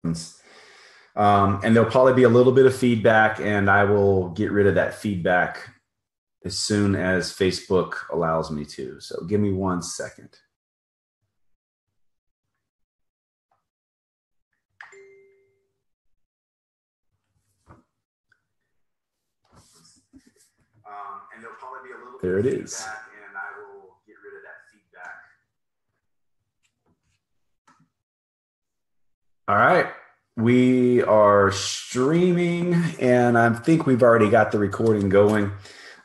And there'll probably be a little bit of feedback, and I will get rid of that feedback as soon as Facebook allows me to. So give me 1 second. And there'll probably be a little there bit it of is. feedback, and I will get rid of that feedback. All right. We are streaming, and I think we've already got the recording going.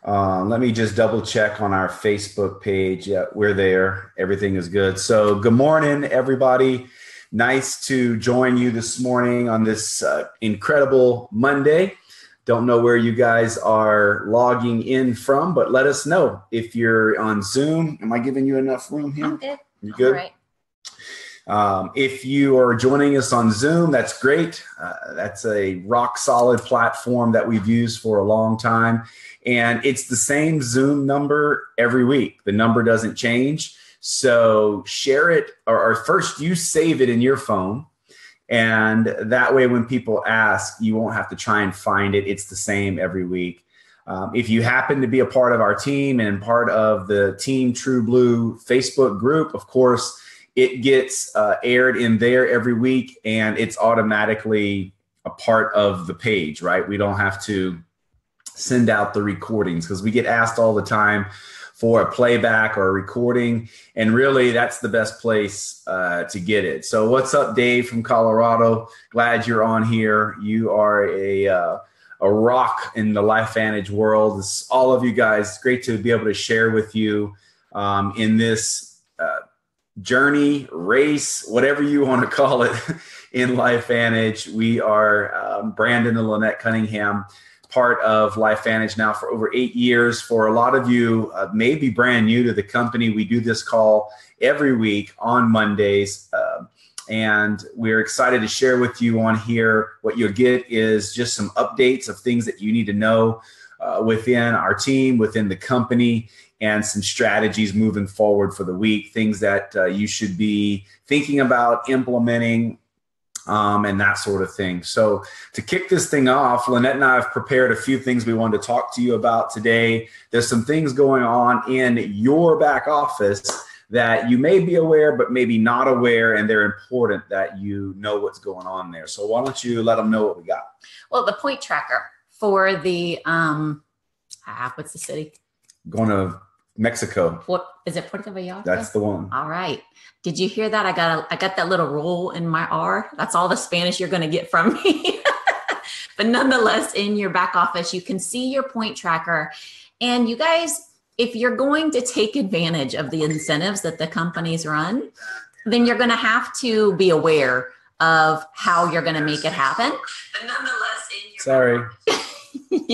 Let me just double check on our Facebook page. Yeah, we're there. Everything is good. So good morning, everybody. Nice to join you this morning on this incredible Monday. Don't know where you guys are logging in from, but let us know if you're on Zoom. Am I giving you enough room here? I'm good. You good? All right. If you are joining us on Zoom, that's great. That's a rock solid platform that we've used for a long time. And it's the same Zoom number every week. The number doesn't change. So share it, or first you save it in your phone. And that way, when people ask, you won't have to try and find it. It's the same every week. If you happen to be a part of our team and part of the Team True Blue Facebook group, of course, it gets aired in there every week, and it's automatically a part of the page, right? We don't have to send out the recordings because we get asked all the time for a playback or a recording, and really that's the best place to get it. So what's up, Dave from Colorado? Glad you're on here. You are a rock in the LifeVantage world. It's all of you guys. It's great to be able to share with you in this journey, race, whatever you want to call it in LifeVantage. We are Brandon and Lynette Cunningham, part of LifeVantage now for over 8 years. For a lot of you, may be brand new to the company. We do this call every week on Mondays. And we're excited to share with you on here. What you'll get is just some updates of things that you need to know within our team, within the company, and some strategies moving forward for the week, things that you should be thinking about implementing, and that sort of thing. So to kick this thing off, Lynette and I have prepared a few things we wanted to talk to you about today. There's some things going on in your back office that you may be aware, but maybe not aware, and they're important that you know what's going on there. So why don't you let them know what we got? Well, the point tracker for the, what's the city? Going to Mexico. What is it? Puerto Vallarta? That's the one. All right. Did you hear that? I got that little roll in my R. That's all the Spanish you're going to get from me. But nonetheless, in your back office, you can see your point tracker. And you guys, if you're going to take advantage of the incentives that the companies run, then you're going to have to be aware of how you're going to make it happen. But nonetheless, in your Sorry.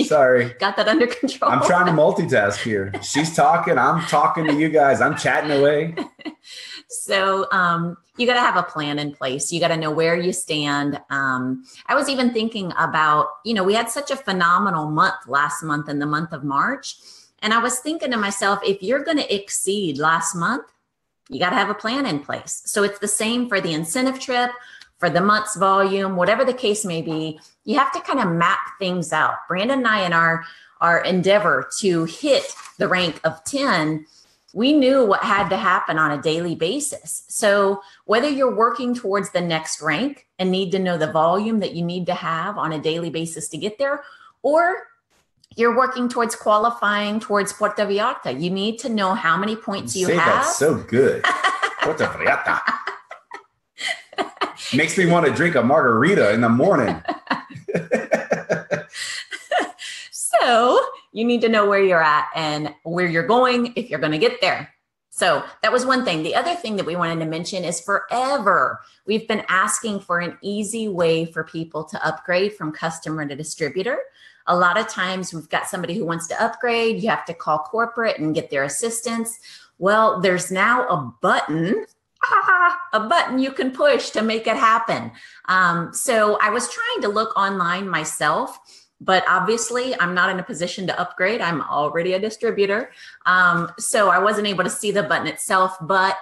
Sorry. Got that under control. I'm trying to multitask here. She's talking. I'm talking to you guys. I'm chatting away. So you got to have a plan in place. You got to know where you stand. I was even thinking about, we had such a phenomenal month last month in the month of March. And I was thinking to myself, if you're going to exceed last month, you got to have a plan in place. So it's the same for the incentive trip, for the month's volume, whatever the case may be. You have to kind of map things out. Brandon and I, in our endeavor to hit the rank of 10, we knew what had to happen on a daily basis. So whether you're working towards the next rank and need to know the volume that you need to have on a daily basis to get there, or you're working towards qualifying towards Puerto Vallarta, you need to know how many points you have. That's so good. Puerto Vallarta. Makes me want to drink a margarita in the morning. So you need to know where you're at and where you're going if you're going to get there. So that was one thing. The other thing that we wanted to mention is forever, we've been asking for an easy way for people to upgrade from customer to distributor. A lot of times we've got somebody who wants to upgrade. You have to call corporate and get their assistance. Well, there's now a button you can push to make it happen. So I was trying to look online myself, but obviously I'm not in a position to upgrade. I'm already a distributor. So I wasn't able to see the button itself, but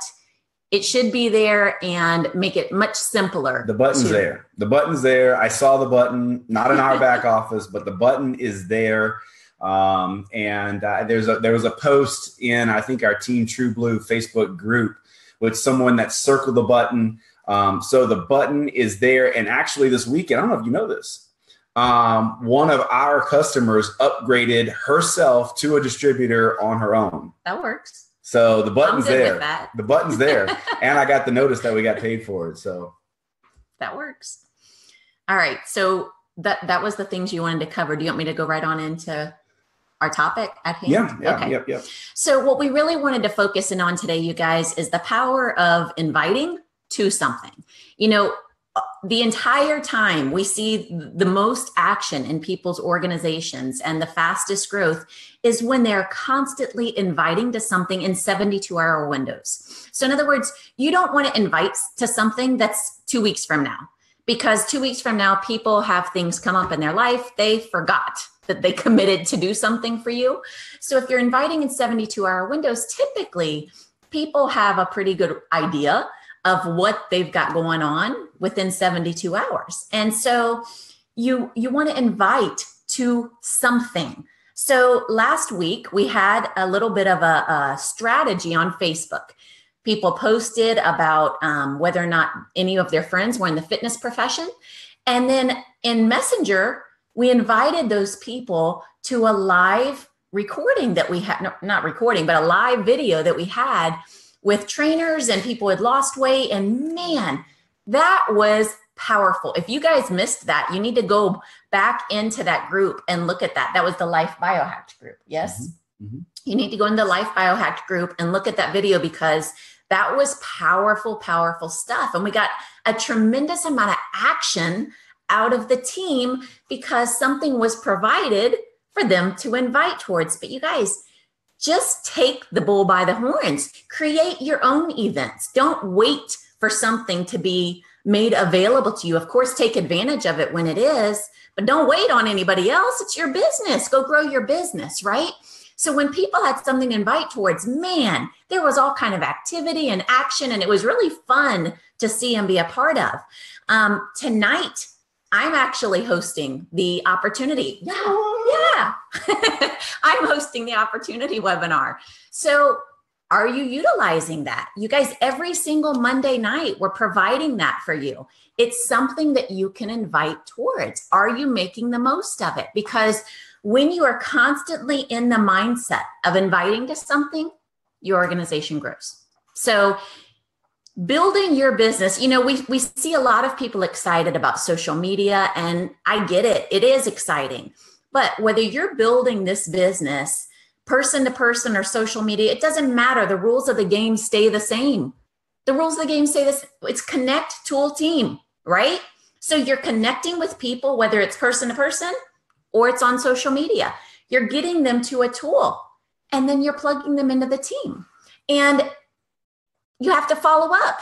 It should be there and make it much simpler. The button's there. The button's there. I saw the button, not in our back office, but the button is there. There was a post in, I think, our Team True Blue Facebook group with someone that circled the button. So the button is there. And actually this weekend, I don't know if you know this, one of our customers upgraded herself to a distributor on her own. That works. So the button's there. The button's there. And I got the notice that we got paid for it. So that works. All right. So that was the things you wanted to cover. Do you want me to go right on into our topic at hand? Yeah. Okay. Yep. So what we really wanted to focus in on today, you guys, is the power of inviting to something. You know, the entire time we see the most action in people's organizations and the fastest growth is when they're constantly inviting to something in 72-hour windows. So in other words, you don't want to invite to something that's 2 weeks from now, because 2 weeks from now, people have things come up in their life. They forgot that they committed to do something for you. So if you're inviting in 72-hour windows, typically people have a pretty good idea of what they've got going on within 72 hours. And so you want to invite to something. So last week we had a little bit of a strategy on Facebook. People posted about whether or not any of their friends were in the fitness profession. And then in Messenger, we invited those people to a live recording that we had, not recording, but a live video that we had with trainers and people who had lost weight. And man, that was powerful. If you guys missed that, you need to go back into that group and look at that. That was the Life Biohacked group. Yes. Mm-hmm. You need to go into the Life Biohacked group and look at that video, because that was powerful, powerful stuff. And we got a tremendous amount of action out of the team because something was provided for them to invite towards. But you guys, just take the bull by the horns. Create your own events. Don't wait for something to be made available to you. Of course, take advantage of it when it is, but don't wait on anybody else. It's your business. Go grow your business, right? So when people had something to invite towards, man, there was all kind of activity and action, and it was really fun to see and be a part of. Tonight, I'm actually hosting the opportunity. Yeah. I'm hosting the opportunity webinar. So are you utilizing that? You guys, every single Monday night, we're providing that for you. It's something that you can invite towards. Are you making the most of it? Because when you are constantly in the mindset of inviting to something, your organization grows. So building your business, you know, we see a lot of people excited about social media, and I get it. It is exciting. But whether you're building this business person to person or social media, it doesn't matter. The rules of the game stay the same. The rules of the game stay the same. It's connect, tool, team, right? So you're connecting with people, whether it's person to person or it's on social media. You're getting them to a tool, and then you're plugging them into the team. And you have to follow up.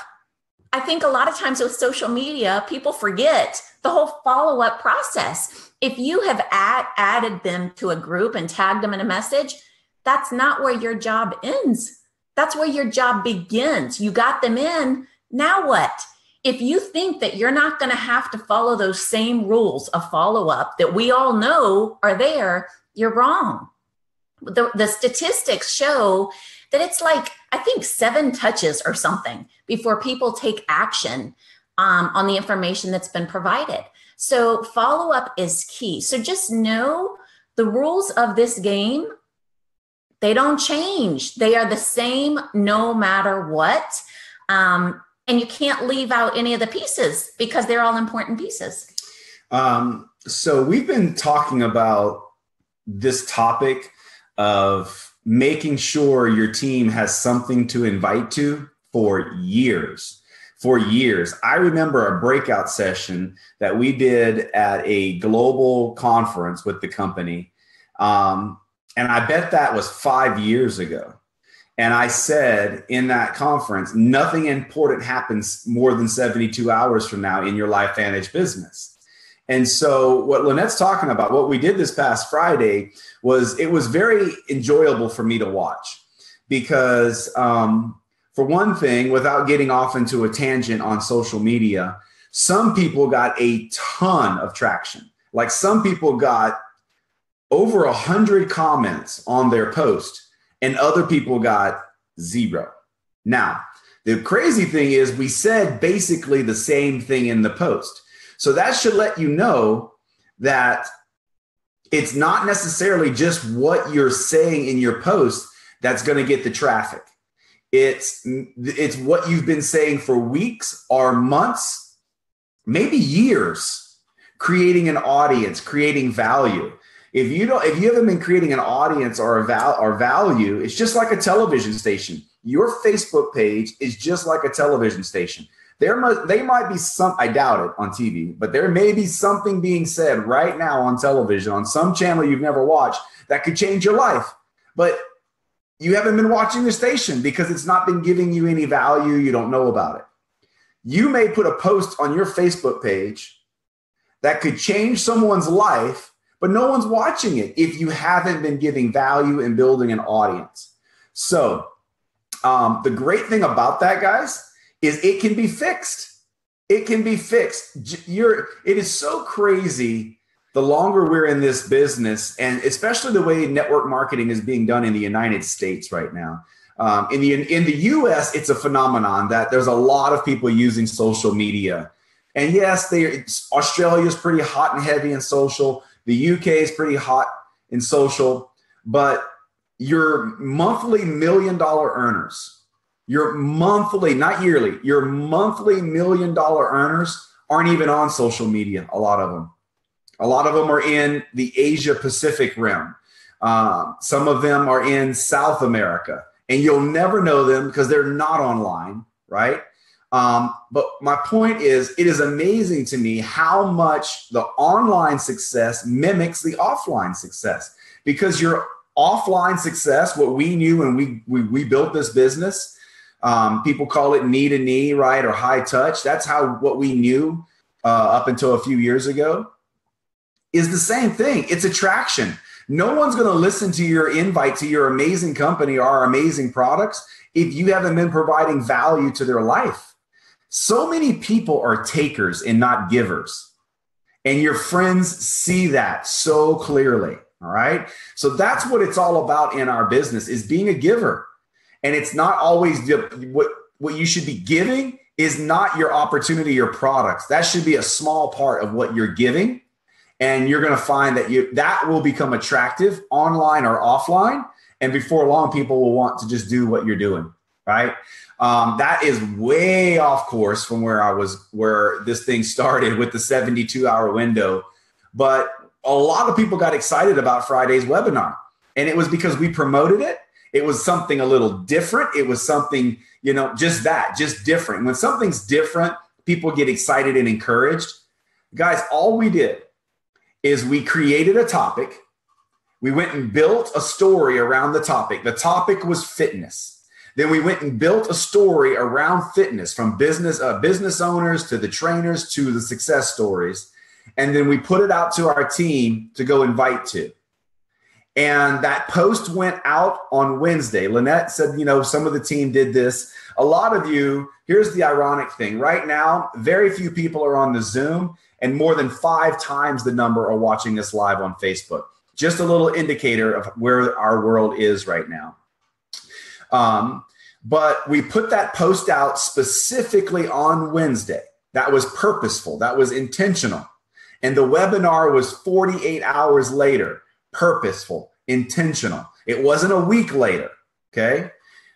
I think a lot of times with social media, people forget the whole follow-up process. If you have added them to a group and tagged them in a message, that's not where your job ends. That's where your job begins. You got them in. Now what? If you think that you're not going to have to follow those same rules of follow-up that we all know are there, you're wrong. The statistics show that it's like, I think 7 touches or something before people take action on the information that's been provided. So follow-up is key. So just know the rules of this game, they don't change. They are the same no matter what. And you can't leave out any of the pieces because they're all important pieces. So we've been talking about this topic of making sure your team has something to invite to for years. For years. I remember a breakout session that we did at a global conference with the company. And I bet that was 5 years ago. And I said in that conference, nothing important happens more than 72 hours from now in your LifeVantage business. And so what Lynette's talking about, what we did this past Friday, was it was very enjoyable for me to watch because for one thing, without getting off into a tangent on social media, some people got a ton of traction. Like some people got over 100 comments on their post and other people got 0. Now, the crazy thing is we said basically the same thing in the post. So that should let you know that it's not necessarily just what you're saying in your post that's going to get the traffic. It's what you've been saying for weeks or months, maybe years, creating an audience, creating value. If you haven't been creating an audience or value, it's just like a television station. Your Facebook page is just like a television station. They might be some, I doubt it on TV, but there may be something being said right now on television on some channel you've never watched that could change your life. But you haven't been watching the station because it's not been giving you any value. You don't know about it. You may put a post on your Facebook page that could change someone's life, but no one's watching it if you haven't been giving value and building an audience. So the great thing about that, guys, is it can be fixed. It can be fixed. It is so crazy the longer we're in this business, and especially the way network marketing is being done in the United States right now. In the US, it's a phenomenon that there's a lot of people using social media. And yes, Australia is pretty hot and heavy in social. The UK is pretty hot in social. But your monthly $1 million earners, your monthly, not yearly, your monthly $1 million earners aren't even on social media, a lot of them. A lot of them are in the Asia Pacific realm. Some of them are in South America, and you'll never know them because they're not online, right? But my point is, it is amazing to me how much the online success mimics the offline success, because your offline success, what we knew when we built this business, people call it knee to knee, right? Or high touch. That's what we knew up until a few years ago. Is the same thing. It's attraction. No one's going to listen to your invite to your amazing company or our amazing products if you haven't been providing value to their life. So many people are takers and not givers. And your friends see that so clearly. All right. So that's what it's all about in our business, is being a giver. And it's not always what you should be giving is not your opportunity, your products. That should be a small part of what you're giving. And you're going to find that will become attractive online or offline. And before long, people will want to just do what you're doing, right? That is way off course from where this thing started with the 72-hour window. But a lot of people got excited about Friday's webinar. And it was because we promoted it. It was something a little different. It was something, just different. When something's different, people get excited and encouraged. Guys, all we did is we created a topic. We went and built a story around the topic. The topic was fitness. Then we went and built a story around fitness, from business owners to the trainers to the success stories. And then we put it out to our team to go invite to. And that post went out on Wednesday. Lynette said, some of the team did this. A lot of you, here's the ironic thing. Right now, very few people are on the Zoom, and more than 5 times the number are watching this live on Facebook. Just a little indicator of where our world is right now. But we put that post out specifically on Wednesday. That was purposeful. That was intentional. And the webinar was 48 hours later. Purposeful, intentional. It wasn't a week later, okay?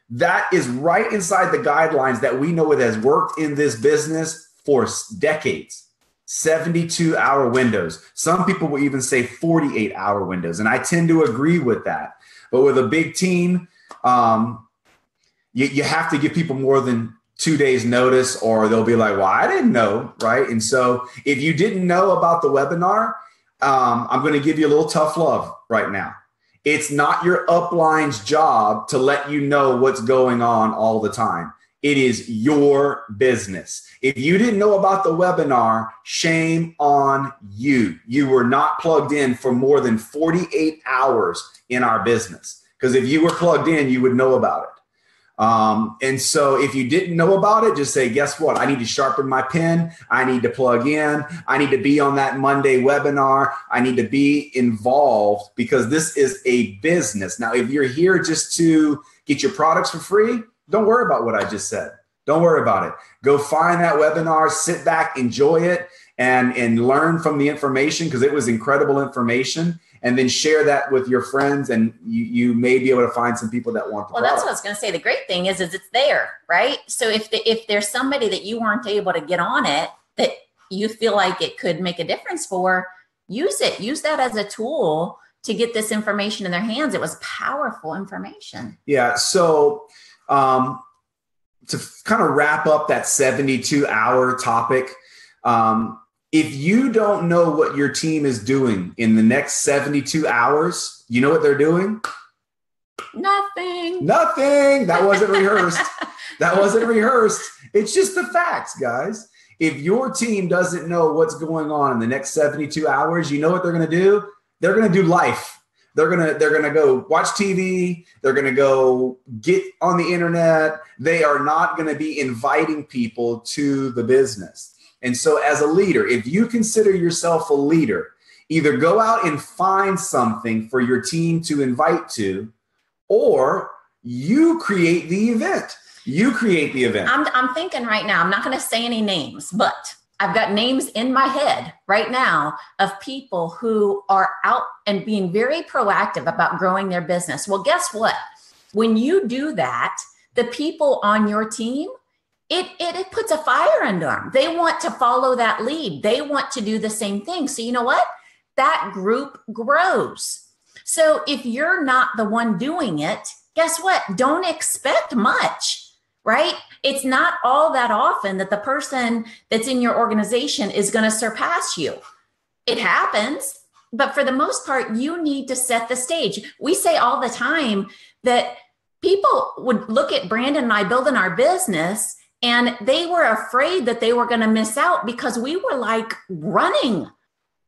That is right inside the guidelines that we know it has worked in this business for decades. 72-hour windows. Some people will even say 48-hour windows, and I tend to agree with that. But with a big team, you have to give people more than 2 days notice, or they'll be like, well, I didn't know, right? And so if you didn't know about the webinar, I'm going to give you a little tough love right now. It's not your upline's job to let you know what's going on all the time. It is your business. If you didn't know about the webinar, shame on you. You were not plugged in for more than 48 hours in our business. Because if you were plugged in, you would know about it. And so if you didn't know about it, just say, guess what? I need to sharpen my pen. I need to plug in. I need to be on that Monday webinar. I need to be involved because this is a business. Now, if you're here just to get your products for free, don't worry about what I just said. Don't worry about it. Go find that webinar, sit back, enjoy it, and learn from the information because it was incredible information. And then share that with your friends, and you may be able to find some people that want the product. That's what I was going to say. The great thing is it's there, right? So if there's somebody that you weren't able to get on it that you feel like it could make a difference for, use it. Use that as a tool to get this information in their hands. It was powerful information. Yeah. So to kind of wrap up that 72-hour topic, if you don't know what your team is doing in the next 72 hours, you know what they're doing? Nothing. That wasn't rehearsed. It's just the facts, guys. If your team doesn't know what's going on in the next 72 hours, you know what they're going to do? They're going to do life. They're going to go watch TV. They're going to go get on the internet. They are not going to be inviting people to the business. And so as a leader, if you consider yourself a leader, either go out and find something for your team to invite to, or you create the event. I'm thinking right now, I'm not going to say any names, but I've got names in my head right now of people who are out and being very proactive about growing their business. Well, guess what? When you do that, the people on your team, it puts a fire under them. They want to follow that lead. They want to do the same thing. So you know what? That group grows. So if you're not the one doing it, guess what? Don't expect much, right? It's not all that often that the person that's in your organization is going to surpass you. It happens, but for the most part, you need to set the stage. We say all the time that people would look at Brandon and I building our business, and they were afraid that they were going to miss out because we were like running.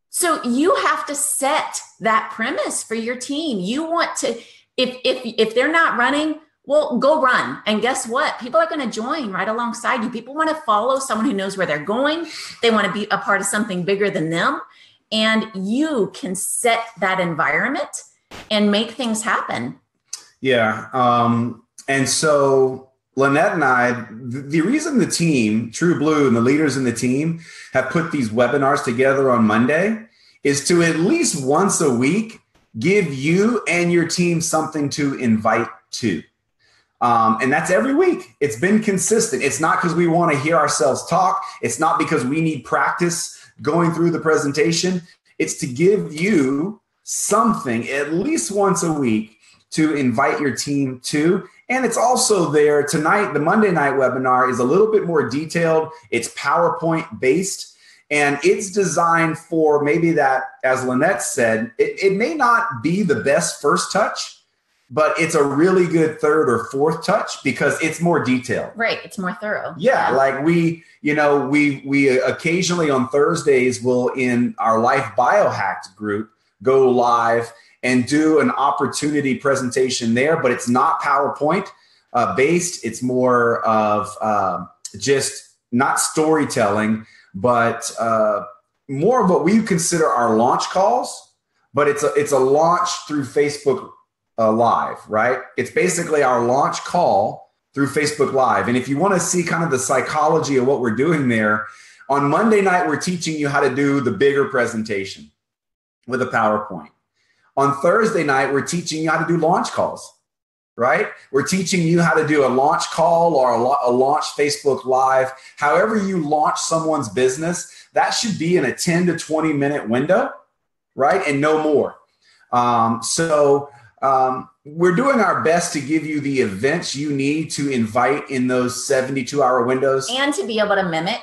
So you have to set that premise for your team. You want to, if they're not running, well, go run. And guess what? People are going to join right alongside you. People want to follow someone who knows where they're going. They want to be a part of something bigger than them. And you can set that environment and make things happen. Yeah. And so Lynette and I, the reason the team, True Blue and the leaders in the team have put these webinars together on Monday is to at least once a week give you and your team something to invite to. And that's every week. It's been consistent. It's not because we want to hear ourselves talk. It's not because we need practice going through the presentation. It's to give you something at least once a week to invite your team to. And it's also there tonight. The Monday night webinar is a little bit more detailed. It's PowerPoint based, and it's designed for maybe that, as Lynette said, it may not be the best first touch, but it's a really good third or fourth touch because it's more detailed. Right. It's more thorough. Yeah. Like we occasionally on Thursdays will in our Life Biohacked group go live and do an opportunity presentation there, but it's not PowerPoint based. It's more of just not storytelling, but more of what we consider our launch calls, but it's a launch through Facebook Live, right? It's basically our launch call through Facebook Live. And if you want to see kind of the psychology of what we're doing there, on Monday night, we're teaching you how to do the bigger presentation with a PowerPoint. On Thursday night, we're teaching you how to do launch calls, right? We're teaching you how to do a launch call or a launch Facebook Live. However you launch someone's business, that should be in a 10 to 20 minute window, right? And no more. We're doing our best to give you the events you need to invite in those 72-hour windows. And to be able to mimic.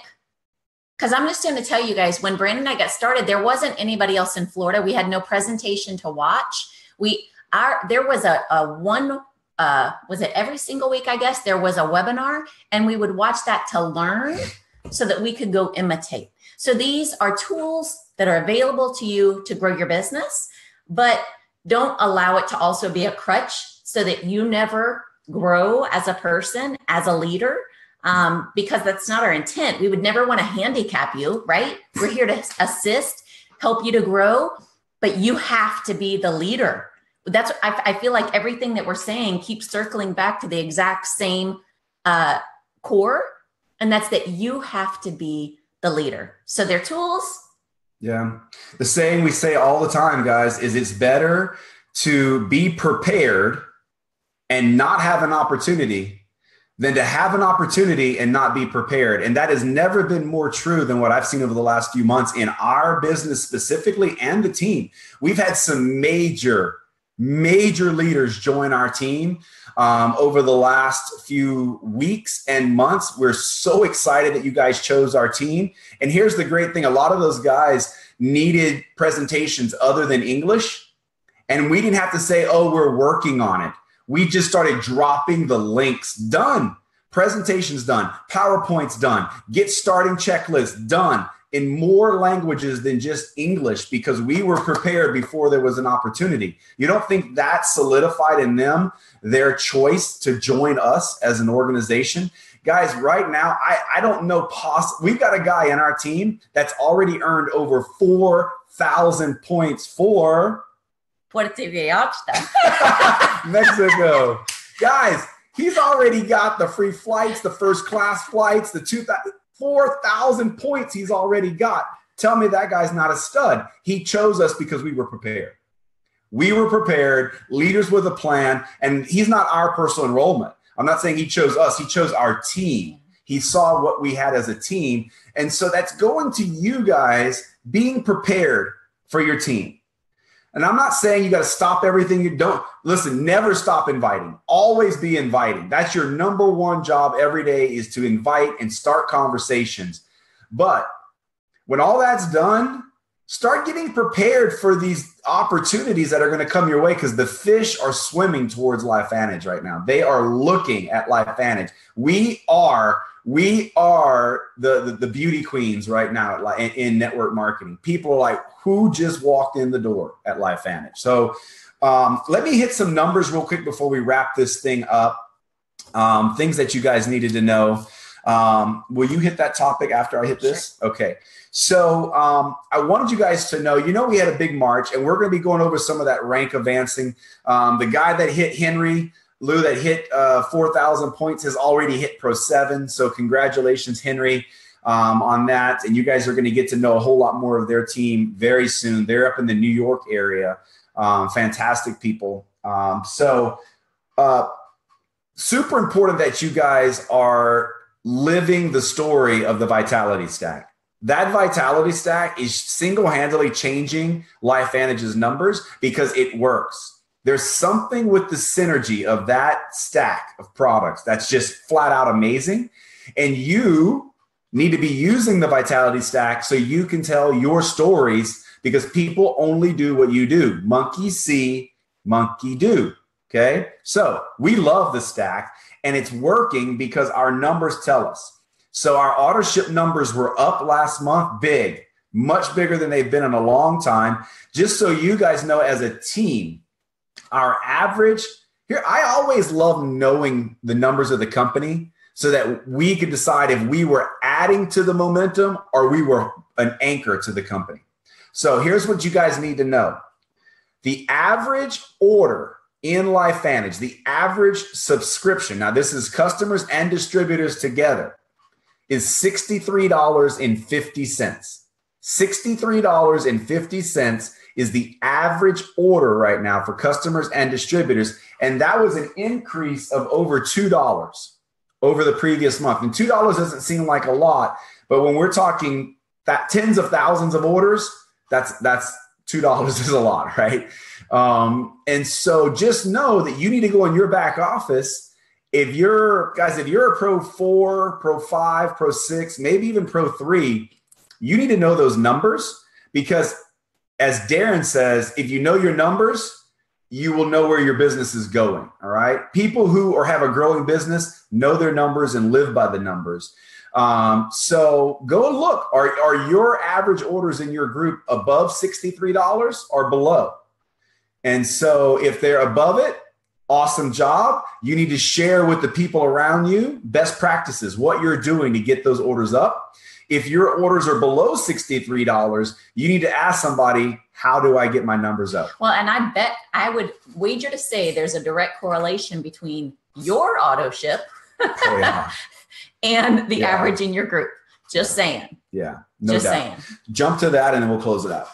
Because I'm just going to tell you guys, when Brandon and I got started, there wasn't anybody else in Florida. We had no presentation to watch. There was was it every single week, I guess, there was a webinar, and we would watch that to learn so that we could go imitate. So these are tools that are available to you to grow your business, but don't allow it to also be a crutch so that you never grow as a person, as a leader, because that's not our intent. We would never want to handicap you, right? We're here to assist, help you to grow, but you have to be the leader. That's, I feel like everything that we're saying keeps circling back to the exact same core, and that's that you have to be the leader. So their tools. Yeah. The saying we say all the time, guys, is it's better to be prepared and not have an opportunity than to have an opportunity and not be prepared. And that has never been more true than what I've seen over the last few months in our business specifically and the team. We've had some major leaders join our team over the last few weeks and months. We're so excited that you guys chose our team. And here's the great thing. A lot of those guys needed presentations other than English. And we didn't have to say, oh, we're working on it. We just started dropping the links. Done. Presentations done. PowerPoints done. Get starting checklist done in more languages than just English because we were prepared before there was an opportunity. You don't think that solidified in them their choice to join us as an organization? Guys, right now, I don't know. We've got a guy in our team that's already earned over 4,000 points for Puerto Vallarta, Mexico. Guys, he's already got the free flights, the first class flights, the 4,000 points he's already got. Tell me that guy's not a stud. He chose us because we were prepared. We were prepared, leaders with a plan, and he's not our personal enrollment. I'm not saying he chose us. He chose our team. He saw what we had as a team. And so that's going to you guys being prepared for your team. And I'm not saying you got to stop everything you don't. Listen, never stop inviting. Always be inviting. That's your number one job every day is to invite and start conversations. But when all that's done, start getting prepared for these opportunities that are going to come your way because the fish are swimming towards LifeVantage right now. They are looking at LifeVantage. We are the beauty queens right now in network marketing. People are like, who just walked in the door at LifeVantage? So let me hit some numbers real quick before we wrap this thing up. Things that you guys needed to know. Will you hit that topic after I hit this? Sure. Okay. So I wanted you guys to know, we had a big March, and we're going to be going over some of that rank advancing. The guy that hit Henry, Lou, that hit 4,000 points has already hit Pro 7. So congratulations, Henry, on that. And you guys are going to get to know a whole lot more of their team very soon. They're up in the New York area. Fantastic people. Super important that you guys are living the story of the Vitality Stack. That Vitality Stack is single-handedly changing LifeVantage's numbers because it works. There's something with the synergy of that stack of products that's just flat out amazing. And you need to be using the Vitality Stack so you can tell your stories because people only do what you do. Monkey see, monkey do. Okay. So we love the stack and it's working because our numbers tell us. So our auto ship numbers were up last month, big, much bigger than they've been in a long time. Just so you guys know, as a team, our average here, I always love knowing the numbers of the company so that we could decide if we were adding to the momentum or we were an anchor to the company. So here's what you guys need to know. The average order in LifeVantage, the average subscription, now this is customers and distributors together, is $63.50. $63.50 is the average order right now for customers and distributors. And that was an increase of over $2 over the previous month. And $2 doesn't seem like a lot, but when we're talking that tens of thousands of orders, that's $2 is a lot, right? And so just know that you need to go in your back office. If you're a Pro 4, Pro 5, Pro 6, maybe even Pro 3, you need to know those numbers because as Darren says, if you know your numbers, you will know where your business is going. All right. People who have a growing business know their numbers and live by the numbers. So go and look. Are your average orders in your group above $63 or below? And so if they're above it, Awesome job. You need to share with the people around you best practices, what you're doing to get those orders up. If your orders are below $63, you need to ask somebody, how do I get my numbers up? Well, and I bet I would wager to say there's a direct correlation between your auto ship and the average in your group. Just saying. Yeah. No Just doubt. saying. Jump to that and then we'll close it out.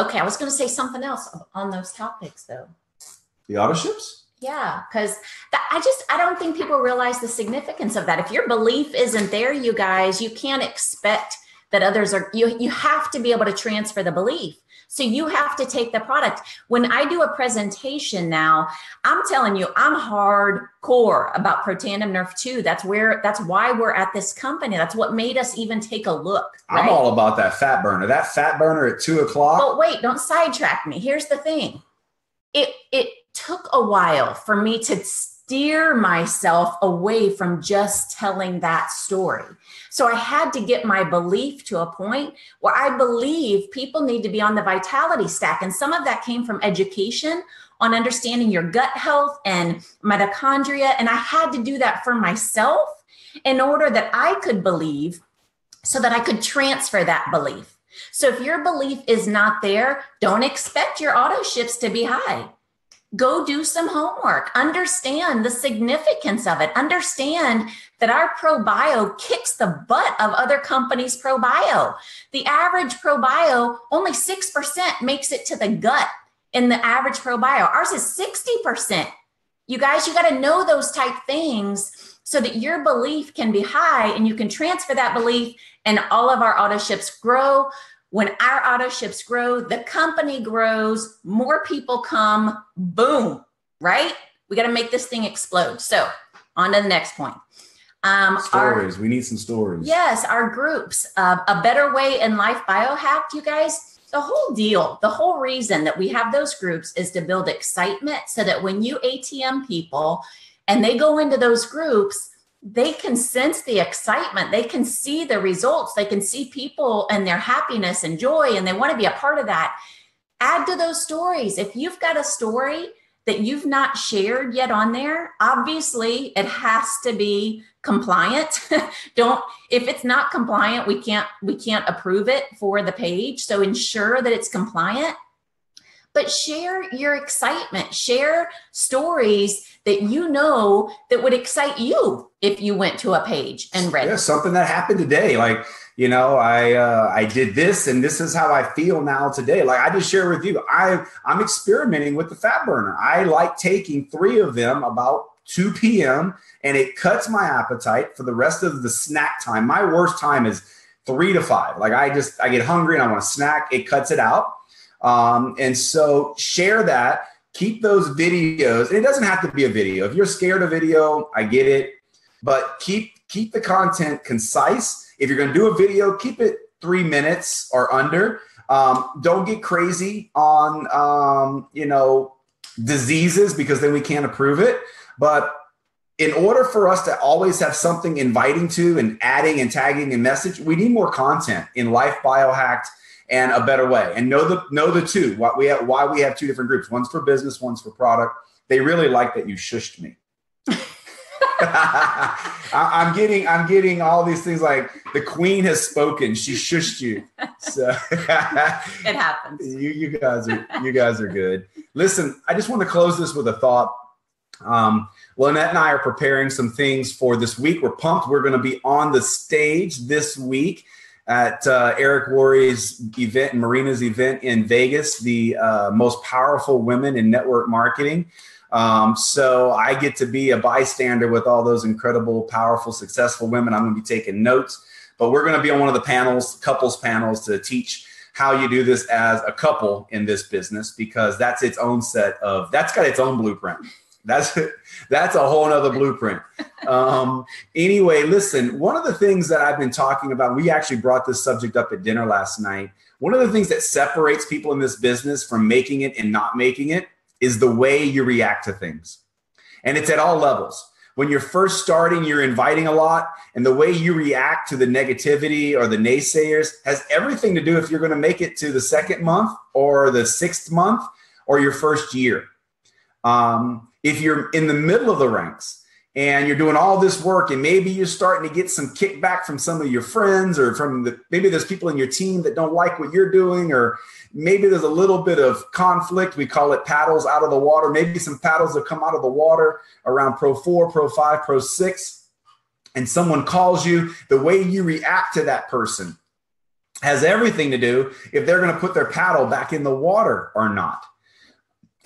Okay. I was going to say something else on those topics though. The auto ships? Yeah, because I don't think people realize the significance of that. If your belief isn't there, you guys, you can't expect that others are, you have to be able to transfer the belief. So you have to take the product. When I do a presentation now, I'm telling you, I'm hardcore about Protandim Nerf 2. That's why we're at this company. That's what made us even take a look. Right? I'm all about that fat burner. That fat burner at 2:00. But wait, don't sidetrack me. Here's the thing. It took a while for me to steer myself away from just telling that story. So I had to get my belief to a point where I believe people need to be on the vitality stack. And some of that came from education on understanding your gut health and mitochondria. And I had to do that for myself in order that I could believe so that I could transfer that belief. So if your belief is not there, don't expect your auto ships to be high. Go do some homework. Understand the significance of it. Understand that our ProBio kicks the butt of other companies' ProBio. The average ProBio, only 6% makes it to the gut in the average ProBio. Ours is 60%. You guys, you got to know those type things so that your belief can be high and you can transfer that belief and all of our auto ships grow. When our auto ships grow, the company grows, more people come, boom, right? We got to make this thing explode. So on to the next point. Stories. We need some stories. Yes, our groups. A Better Way in Life Biohack, you guys, the whole deal, the whole reason that we have those groups is to build excitement so that when you ATM people and they go into those groups, they can sense the excitement. They can see the results. They can see people and their happiness and joy, and they want to be a part of that. Add to those stories. If you've got a story that you've not shared yet on there, obviously it has to be compliant. If it's not compliant, we can't approve it for the page. So ensure that it's compliant. But share your excitement. Share stories that you know that would excite you if you went to a page and read it. Something that happened today. Like, I did this and this is how I feel now today. Like I just share with you, I'm experimenting with the fat burner. I like taking 3 of them about 2 p.m. and it cuts my appetite for the rest of the snack time. My worst time is 3 to 5. Like I get hungry and I want to snack. It cuts it out. And so share that, keep those videos. And it doesn't have to be a video. If you're scared of video, I get it, but keep the content concise. If you're going to do a video, keep it 3 minutes or under. Don't get crazy on, diseases because then we can't approve it. But in order for us to always have something inviting to and adding and tagging and message, we need more content in Life Biohacked and A Better Way. And know the two. Why we have 2 different groups. One's for business, one's for product. They really like that you shushed me. I'm getting all these things like the queen has spoken. She shushed you. So it happens. You guys are good. Listen, I just want to close this with a thought. Lynette and I are preparing some things for this week. We're pumped. We're going to be on the stage this week at Eric Worre's event and Marina's event in Vegas, the most powerful women in network marketing. So I get to be a bystander with all those incredible, powerful, successful women. I'm going to be taking notes, but we're going to be on one of the panels, couples panels, to teach how you do this as a couple in this business, because that's its own that's got its own blueprint. That's a whole nother blueprint. Anyway, listen, one of the things that I've been talking about, we actually brought this subject up at dinner last night. One of the things that separates people in this business from making it and not making it is the way you react to things. And it's at all levels. When you're first starting, you're inviting a lot, and the way you react to the negativity or the naysayers has everything to do if you're going to make it to the 2nd month or the 6th month or your first year. If you're in the middle of the ranks and you're doing all this work and maybe you're starting to get some kickback from some of your friends or maybe there's people in your team that don't like what you're doing, or maybe there's a little bit of conflict. We call it paddles out of the water. Maybe some paddles have come out of the water around Pro 4, Pro 5, Pro 6, and someone calls you. The way you react to that person has everything to do if they're going to put their paddle back in the water or not.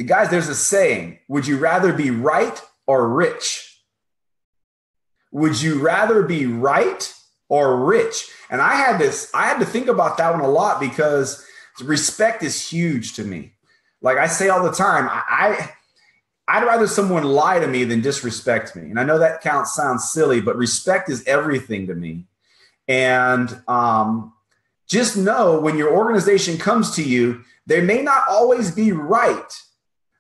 Guys, there's a saying, would you rather be right or rich? Would you rather be right or rich? And I had to think about that one a lot because respect is huge to me. Like I say all the time, I'd rather someone lie to me than disrespect me. And I know that sounds silly, but respect is everything to me. And just know when your organization comes to you, they may not always be right,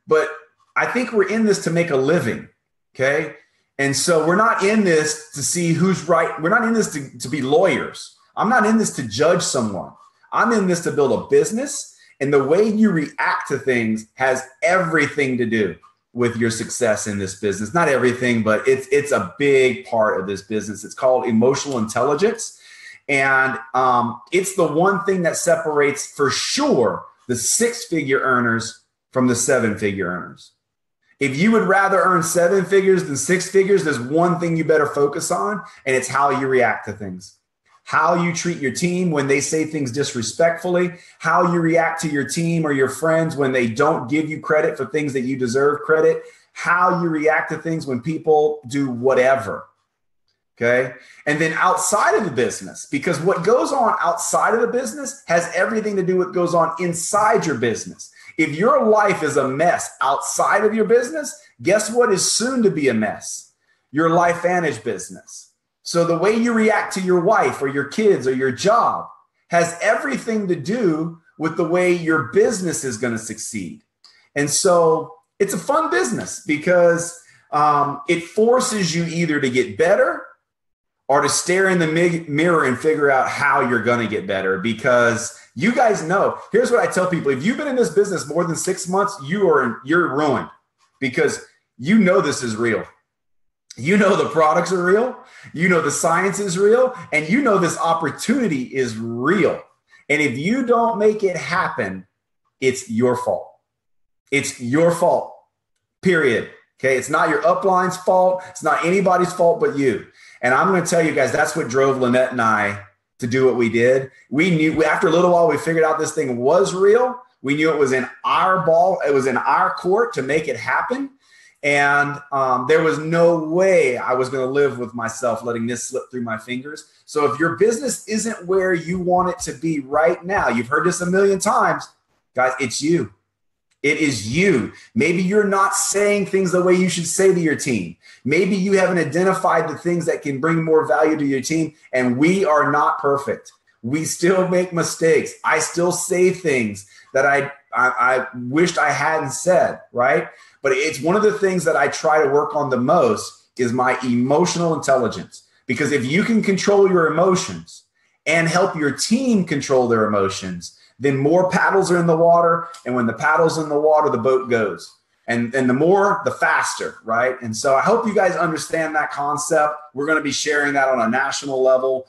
but I think we're in this to make a living, okay? And so we're not in this to see who's right. We're not in this to be lawyers. I'm not in this to judge someone. I'm in this to build a business, and the way you react to things has everything to do with your success in this business. Not everything, but it's a big part of this business. It's called emotional intelligence. And it's the one thing that separates for sure the six-figure earners from the seven-figure earners. If you would rather earn seven figures than six figures, there's one thing you better focus on, and it's how you react to things. How you treat your team when they say things disrespectfully, how you react to your team or your friends when they don't give you credit for things that you deserve credit, how you react to things when people do whatever. Okay. And then outside of the business, because what goes on outside of the business has everything to do with what goes on inside your business. If your life is a mess outside of your business, guess what is soon to be a mess? Your LifeVantage business. So the way you react to your wife or your kids or your job has everything to do with the way your business is going to succeed. And so it's a fun business because it forces you either to get better or to stare in the mirror and figure out how you're going to get better. Because you guys know, here's what I tell people. If you've been in this business more than 6 months, you're ruined because you know this is real. You know the products are real. You know the science is real. And you know this opportunity is real. And if you don't make it happen, it's your fault. It's your fault, period. Okay, it's not your upline's fault. It's not anybody's fault but you. And I'm going to tell you guys, that's what drove Lynette and I to do what we did. We knew after a little while, we figured out this thing was real. We knew it was in our ball. It was in our court to make it happen. And there was no way I was going to live with myself letting this slip through my fingers. So if your business isn't where you want it to be right now, you've heard this a million times, guys, it's you. It is you. Maybe you're not saying things the way you should say to your team. Maybe you haven't identified the things that can bring more value to your team. And we are not perfect. We still make mistakes. I still say things that I wished I hadn't said, right? But it's one of the things that I try to work on the most is my emotional intelligence. Because if you can control your emotions and help your team control their emotions, then more paddles are in the water. And when the paddle's in the water, the boat goes. And the more, the faster, right? And so I hope you guys understand that concept. We're going to be sharing that on a national level.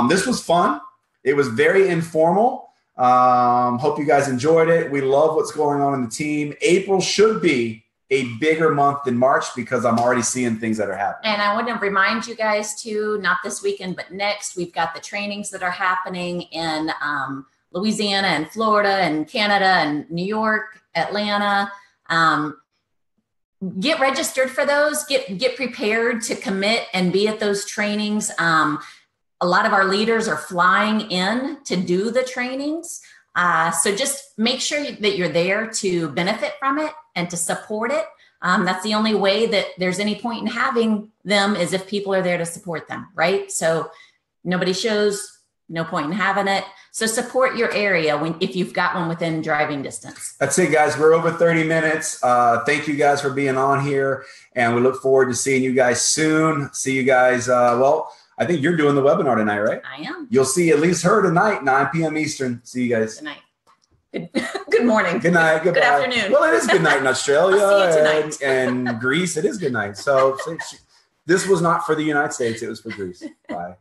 This was fun. It was very informal. Hope you guys enjoyed it. We love what's going on in the team. April should be a bigger month than March because I'm already seeing things that are happening. And I want to remind you guys too, not this weekend, but next, we've got the trainings that are happening in Louisiana and Florida and Canada and New York, Atlanta. Get registered for those, get prepared to commit and be at those trainings. A lot of our leaders are flying in to do the trainings. So just make sure that you're there to benefit from it and to support it. That's the only way that there's any point in having them is if people are there to support them, right? So nobody shows, no point in having it. So support your area if you've got one within driving distance. That's it, guys. We're over 30 minutes. Thank you guys for being on here. And we look forward to seeing you guys soon. See you guys. I think you're doing the webinar tonight, right? I am. You'll see at least her tonight, 9 p.m. Eastern. See you guys. Good night. Good Good morning. Good night. Goodbye. Good afternoon. Well, it is good night in Australia. I'll see you tonight. and Greece. It is good night. So this was not for the United States. It was for Greece. Bye.